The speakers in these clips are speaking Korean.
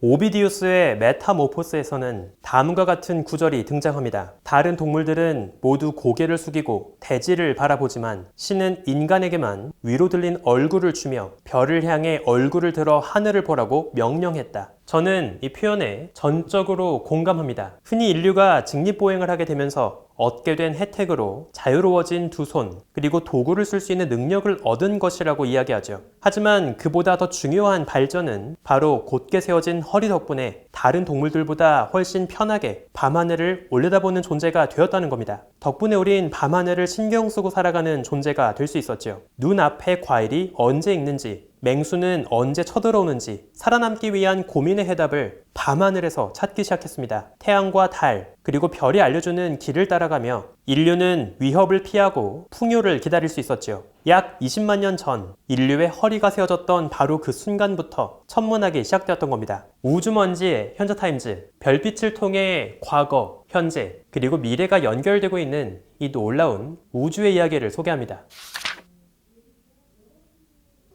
오비디우스의 메타모포스에서는 다음과 같은 구절이 등장합니다. 다른 동물들은 모두 고개를 숙이고 대지를 바라보지만 신은 인간에게만 위로 들린 얼굴을 주며 별을 향해 얼굴을 들어 하늘을 보라고 명령했다. 저는 이 표현에 전적으로 공감합니다. 흔히 인류가 직립보행을 하게 되면서 얻게 된 혜택으로 자유로워진 두 손, 그리고 도구를 쓸 수 있는 능력을 얻은 것이라고 이야기하죠. 하지만 그보다 더 중요한 발전은 바로 곧게 세워진 허리 덕분에 다른 동물들보다 훨씬 편하게 밤하늘을 올려다보는 존재가 되었다는 겁니다. 덕분에 우린 밤하늘을 신경 쓰고 살아가는 존재가 될 수 있었죠. 눈앞에 과일이 언제 익는지, 맹수는 언제 쳐들어오는지 살아남기 위한 고민의 해답을 밤하늘에서 찾기 시작했습니다. 태양과 달, 그리고 별이 알려주는 길을 따라가며 인류는 위협을 피하고 풍요를 기다릴 수 있었죠. 약 20만 년 전 인류의 허리가 세워졌던 바로 그 순간부터 천문학이 시작되었던 겁니다. 우주먼지의 현자타임즈, 별빛을 통해 과거, 현재, 그리고 미래가 연결되고 있는 이 놀라운 우주의 이야기를 소개합니다.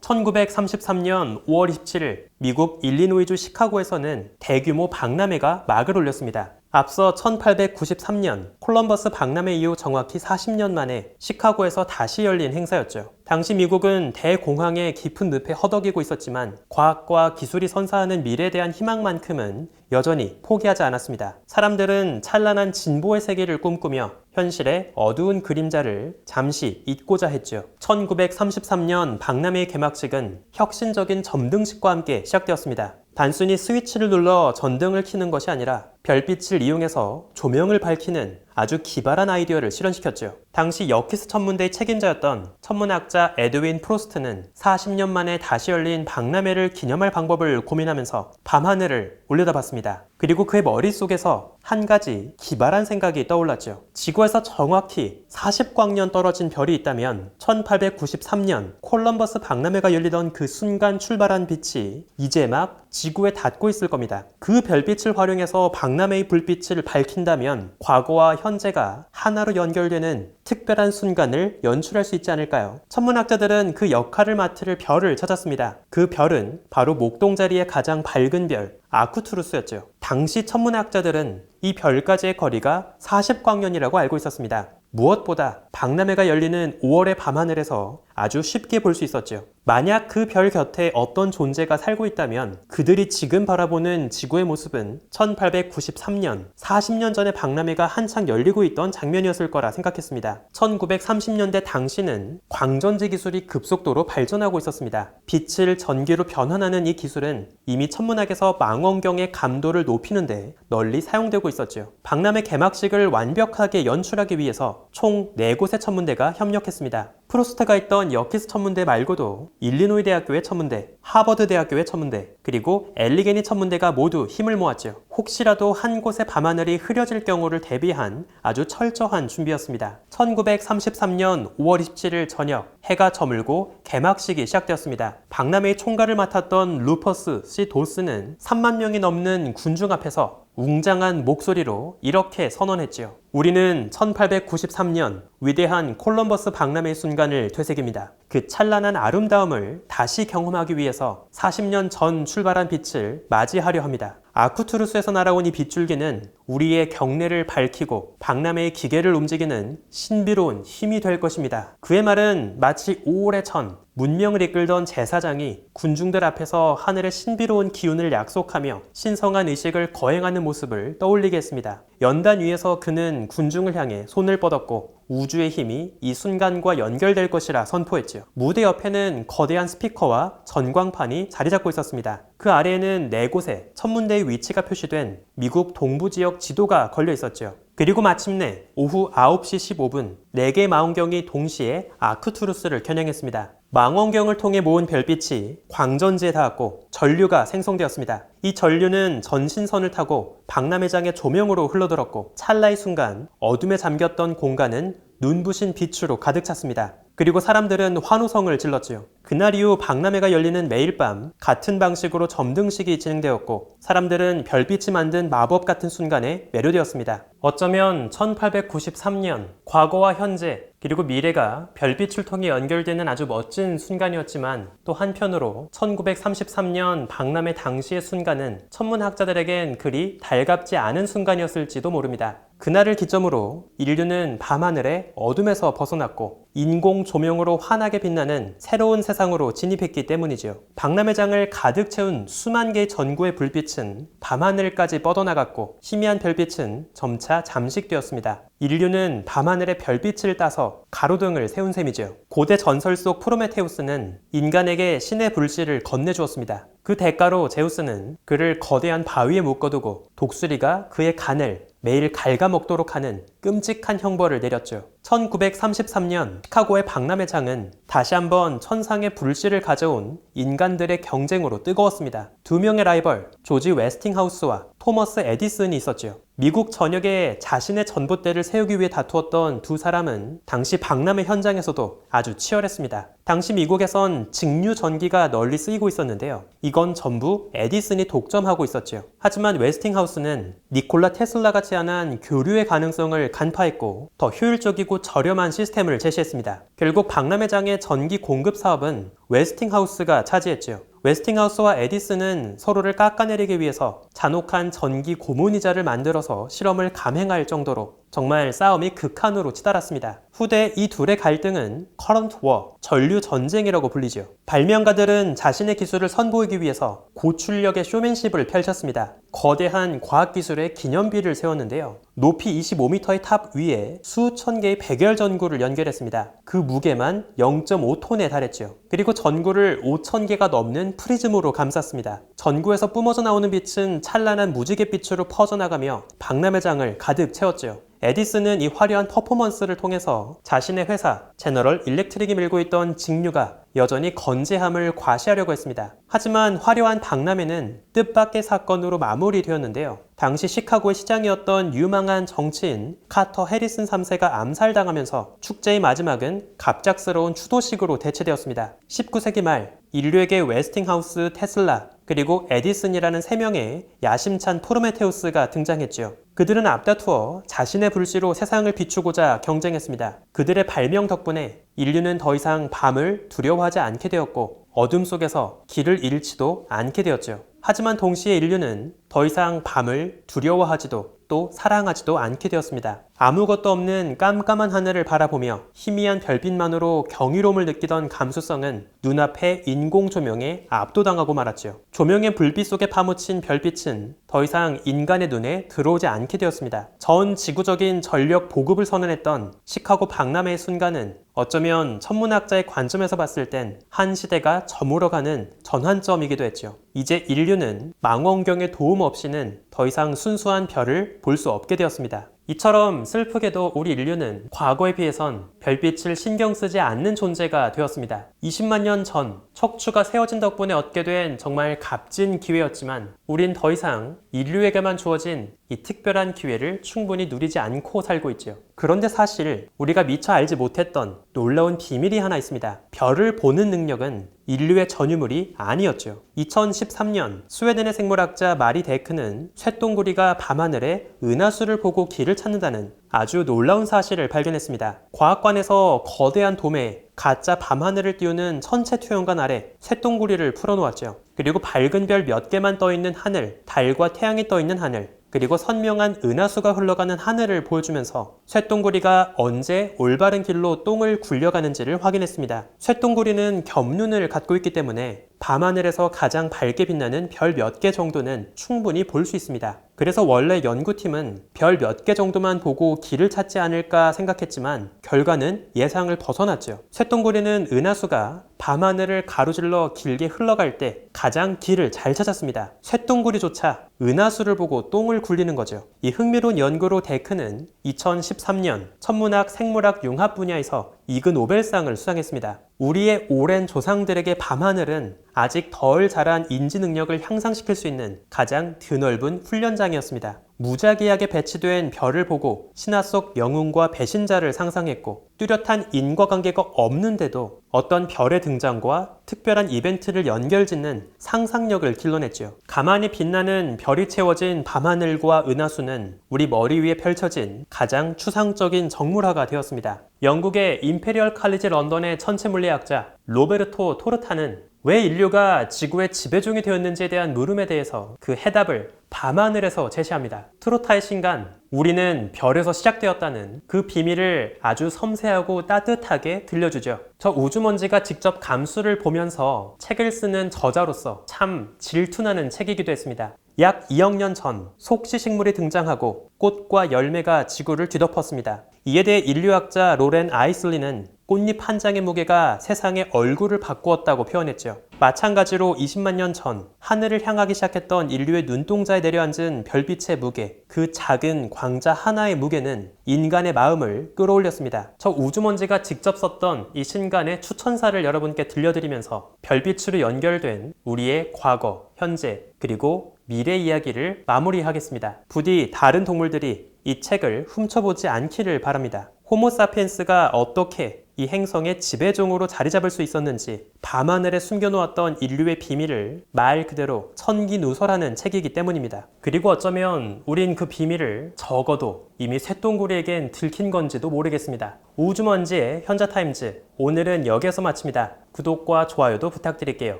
1933년 5월 27일 미국 일리노이주 시카고에서는 대규모 박람회가 막을 올렸습니다. 앞서 1893년 콜럼버스 박람회 이후 정확히 40년 만에 시카고에서 다시 열린 행사였죠. 당시 미국은 대공황의 깊은 늪에 허덕이고 있었지만 과학과 기술이 선사하는 미래에 대한 희망만큼은 여전히 포기하지 않았습니다. 사람들은 찬란한 진보의 세계를 꿈꾸며 현실의 어두운 그림자를 잠시 잊고자 했죠. 1933년 박람회의 개막식은 혁신적인 점등식과 함께 시작되었습니다. 단순히 스위치를 눌러 전등을 켜는 것이 아니라 별빛을 이용해서 조명을 밝히는 아주 기발한 아이디어를 실현시켰죠. 당시 여키스 천문대의 책임자였던 천문학자 에드윈 프로스트는 40년 만에 다시 열린 박람회를 기념할 방법을 고민하면서 밤하늘을 올려다봤습니다. 그리고 그의 머릿속에서 한 가지 기발한 생각이 떠올랐죠. 지구에서 정확히 40광년 떨어진 별이 있다면 1893년 콜럼버스 박람회가 열리던 그 순간 출발한 빛이 이제 막 지구에 닿고 있을 겁니다. 그 별빛을 활용해서 박람회의 불빛을 밝힌다면 과거와 현재가 하나로 연결되는 특별한 순간을 연출할 수 있지 않을까요? 천문학자들은 그 역할을 맡을 별을 찾았습니다. 그 별은 바로 목동자리의 가장 밝은 별, 아쿠투루스였죠. 당시 천문학자들은 이 별까지의 거리가 40광년이라고 알고 있었습니다. 무엇보다 박람회가 열리는 5월의 밤하늘에서 아주 쉽게 볼 수 있었죠. 만약 그 별 곁에 어떤 존재가 살고 있다면 그들이 지금 바라보는 지구의 모습은 1893년, 40년 전에 박람회가 한창 열리고 있던 장면이었을 거라 생각했습니다. 1930년대 당시는 광전지 기술이 급속도로 발전하고 있었습니다. 빛을 전기로 변환하는 이 기술은 이미 천문학에서 망원경의 감도를 높이는데 널리 사용되고 있었죠. 박람회 개막식을 완벽하게 연출하기 위해서 총 4곳의 천문대가 협력했습니다. 프로스트가 있던 여키스 천문대 말고도 일리노이 대학교의 천문대, 하버드 대학교의 천문대, 그리고 엘리게니 천문대가 모두 힘을 모았죠. 혹시라도 한 곳의 밤하늘이 흐려질 경우를 대비한 아주 철저한 준비였습니다. 1933년 5월 27일 저녁 해가 저물고 개막식이 시작되었습니다. 박람회의 총괄을 맡았던 루퍼스 C. 도스는 3만 명이 넘는 군중 앞에서 웅장한 목소리로 이렇게 선언했지요. 우리는 1893년 위대한 콜럼버스 박람회의 순간을 되새깁니다. 그 찬란한 아름다움을 다시 경험하기 위해서 40년 전 출발한 빛을 맞이하려 합니다. 아쿠투루스에서 날아온 이 빗줄기는 우리의 경례를 밝히고 박람회의 기계를 움직이는 신비로운 힘이 될 것입니다. 그의 말은 마치 오래전 문명을 이끌던 제사장이 군중들 앞에서 하늘의 신비로운 기운을 약속하며 신성한 의식을 거행하는 모습을 떠올리게 했습니다. 연단 위에서 그는 군중을 향해 손을 뻗었고 우주의 힘이 이 순간과 연결될 것이라 선포했죠. 무대 옆에는 거대한 스피커와 전광판이 자리 잡고 있었습니다. 그 아래에는 4곳의 천문대의 위치가 표시된 미국 동부 지역 지도가 걸려 있었죠. 그리고 마침내 오후 9시 15분 4개의 망원경이 동시에 아쿠투루스를 겨냥했습니다. 망원경을 통해 모은 별빛이 광전지에 닿았고 전류가 생성되었습니다. 이 전류는 전신선을 타고 박람회장의 조명으로 흘러들었고 찰나의 순간 어둠에 잠겼던 공간은 눈부신 빛으로 가득 찼습니다. 그리고 사람들은 환호성을 질렀지요. 그날 이후 박람회가 열리는 매일 밤 같은 방식으로 점등식이 진행되었고 사람들은 별빛이 만든 마법 같은 순간에 매료되었습니다. 어쩌면 1893년 과거와 현재 그리고 미래가 별빛을 통해 연결되는 아주 멋진 순간이었지만 또 한편으로 1933년 박람회 당시의 순간은 천문학자들에겐 그리 달갑지 않은 순간이었을지도 모릅니다. 그날을 기점으로 인류는 밤하늘의 어둠에서 벗어났고 인공 조명으로 환하게 빛나는 새로운 세상으로 진입했기 때문이지요. 박람회장을 가득 채운 수만 개의 전구의 불빛은 밤하늘까지 뻗어나갔고 희미한 별빛은 점차 잠식되었습니다. 인류는 밤하늘의 별빛을 따서 가로등을 세운 셈이죠. 고대 전설 속 프로메테우스는 인간에게 신의 불씨를 건네주었습니다. 그 대가로 제우스는 그를 거대한 바위에 묶어두고 독수리가 그의 간을 매일 갉아먹도록 하는 끔찍한 형벌을 내렸죠. 1933년 시카고의 박람회장은 다시 한번 천상의 불씨를 가져온 인간들의 경쟁으로 뜨거웠습니다. 두 명의 라이벌 조지 웨스팅하우스와 토머스 에디슨이 있었죠. 미국 전역에 자신의 전봇대를 세우기 위해 다투었던 두 사람은 당시 박람회 현장에서도 아주 치열했습니다. 당시 미국에선 직류 전기가 널리 쓰이고 있었는데요. 이건 전부 에디슨이 독점하고 있었죠. 하지만 웨스팅하우스는 니콜라 테슬라가 제안한 교류의 가능성을 간파했고 더 효율적이고 저렴한 시스템을 제시했습니다. 결국 박람회장의 전기 공급 사업은 웨스팅하우스가 차지했죠. 웨스팅하우스와 에디슨은 서로를 깎아내리기 위해서 잔혹한 전기 고무니자를 만들어서 실험을 감행할 정도로 정말 싸움이 극한으로 치달았습니다. 후대 이 둘의 갈등은 커런트 워, 전류 전쟁이라고 불리죠. 발명가들은 자신의 기술을 선보이기 위해서 고출력의 쇼맨십을 펼쳤습니다. 거대한 과학기술의 기념비를 세웠는데요. 높이 25m의 탑 위에 수천 개의 백열 전구를 연결했습니다. 그 무게만 0.5톤에 달했죠. 그리고 전구를 5,000개가 넘는 프리즘으로 감쌌습니다. 전구에서 뿜어져 나오는 빛은 찬란한 무지갯빛으로 퍼져나가며 박람회장을 가득 채웠죠. 에디슨은 이 화려한 퍼포먼스를 통해서 자신의 회사 제너럴 일렉트릭이 밀고 있던 직류가 여전히 건재함을 과시하려고 했습니다. 하지만 화려한 박람회는 뜻밖의 사건으로 마무리되었는데요. 당시 시카고의 시장이었던 유망한 정치인 카터 해리슨 3세가 암살당하면서 축제의 마지막은 갑작스러운 추도식으로 대체되었습니다. 19세기 말 인류에게 웨스팅하우스, 테슬라, 그리고 에디슨이라는 세 명의 야심찬 프로메테우스가 등장했죠. 그들은 앞다투어 자신의 불씨로 세상을 비추고자 경쟁했습니다. 그들의 발명 덕분에 인류는 더 이상 밤을 두려워하지 않게 되었고 어둠 속에서 길을 잃지도 않게 되었죠. 하지만 동시에 인류는 더 이상 밤을 두려워하지도 또 사랑하지도 않게 되었습니다. 아무것도 없는 깜깜한 하늘을 바라보며 희미한 별빛만으로 경이로움을 느끼던 감수성은 눈앞의 인공 조명에 압도당하고 말았죠. 조명의 불빛 속에 파묻힌 별빛은 더 이상 인간의 눈에 들어오지 않게 되었습니다. 전 지구적인 전력 보급을 선언했던 시카고 박람회의 순간은 어쩌면 천문학자의 관점에서 봤을 땐 한 시대가 저물어가는 전환점이기도 했죠. 이제 인류는 망원경의 도움 없이는 더 이상 순수한 별을 볼 수 없게 되었습니다. 이처럼 슬프게도 우리 인류는 과거에 비해선 별빛을 신경 쓰지 않는 존재가 되었습니다. 20만 년 전 척추가 세워진 덕분에 얻게 된 정말 값진 기회였지만 우린 더 이상 인류에게만 주어진 이 특별한 기회를 충분히 누리지 않고 살고 있죠. 그런데 사실 우리가 미처 알지 못했던 놀라운 비밀이 하나 있습니다. 별을 보는 능력은 인류의 전유물이 아니었죠. 2013년 스웨덴의 생물학자 마리 데크는 쇳동구리가 밤하늘에 은하수를 보고 길을 찾는다는 아주 놀라운 사실을 발견했습니다. 과학관에서 거대한 돔에 가짜 밤하늘을 띄우는 천체투영관 아래 쇳동구리를 풀어놓았죠. 그리고 밝은 별 몇 개만 떠있는 하늘, 달과 태양이 떠있는 하늘, 그리고 선명한 은하수가 흘러가는 하늘을 보여주면서 쇳동구리가 언제 올바른 길로 똥을 굴려가는지를 확인했습니다. 쇳동구리는 겹눈을 갖고 있기 때문에 밤하늘에서 가장 밝게 빛나는 별 몇 개 정도는 충분히 볼 수 있습니다. 그래서 원래 연구팀은 별 몇 개 정도만 보고 길을 찾지 않을까 생각했지만 결과는 예상을 벗어났죠. 쇳동구리는 은하수가 밤하늘을 가로질러 길게 흘러갈 때 가장 길을 잘 찾았습니다. 쇳동구리조차 은하수를 보고 똥을 굴리는 거죠. 이 흥미로운 연구로 데크는 2013년 천문학, 생물학, 융합 분야에서 이그 노벨상을 수상했습니다. 우리의 오랜 조상들에게 밤하늘은 아직 덜 자란 인지 능력을 향상시킬 수 있는 가장 드넓은 훈련장이었습니다. 무작위하게 배치된 별을 보고 신화 속 영웅과 배신자를 상상했고, 뚜렷한 인과관계가 없는데도 어떤 별의 등장과 특별한 이벤트를 연결짓는 상상력을 길러냈죠. 가만히 빛나는 별이 채워진 밤하늘과 은하수는 우리 머리 위에 펼쳐진 가장 추상적인 정물화가 되었습니다. 영국의 임페리얼 칼리지 런던의 천체물리학자 로베르토 토르타는 왜 인류가 지구의 지배종이 되었는지에 대한 물음에 대해서 그 해답을 밤하늘에서 제시합니다. 트로타의 신간, 우리는 별에서 시작되었다는 그 비밀을 아주 섬세하고 따뜻하게 들려주죠. 저 우주먼지가 직접 감수를 보면서 책을 쓰는 저자로서 참 질투나는 책이기도 했습니다. 약 2억 년 전 속시식물이 등장하고 꽃과 열매가 지구를 뒤덮었습니다. 이에 대해 인류학자 로렌 아이슬리는 꽃잎 한 장의 무게가 세상의 얼굴을 바꾸었다고 표현했죠. 마찬가지로 20만 년 전 하늘을 향하기 시작했던 인류의 눈동자에 내려앉은 별빛의 무게, 그 작은 광자 하나의 무게는 인간의 마음을 끌어올렸습니다. 저 우주먼지가 직접 썼던 이 신간의 추천사를 여러분께 들려드리면서 별빛으로 연결된 우리의 과거, 현재, 그리고 미래 이야기를 마무리하겠습니다. 부디 다른 동물들이 이 책을 훔쳐보지 않기를 바랍니다. 호모사피엔스가 어떻게 이 행성의 지배종으로 자리 잡을 수 있었는지, 밤하늘에 숨겨놓았던 인류의 비밀을 말 그대로 천기누설하는 책이기 때문입니다. 그리고 어쩌면 우린 그 비밀을 적어도 이미 쇳덩구리에겐 들킨 건지도 모르겠습니다. 우주먼지의 현자타임즈, 오늘은 여기에서 마칩니다. 구독과 좋아요도 부탁드릴게요.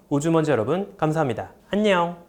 우주먼지 여러분, 감사합니다. 안녕.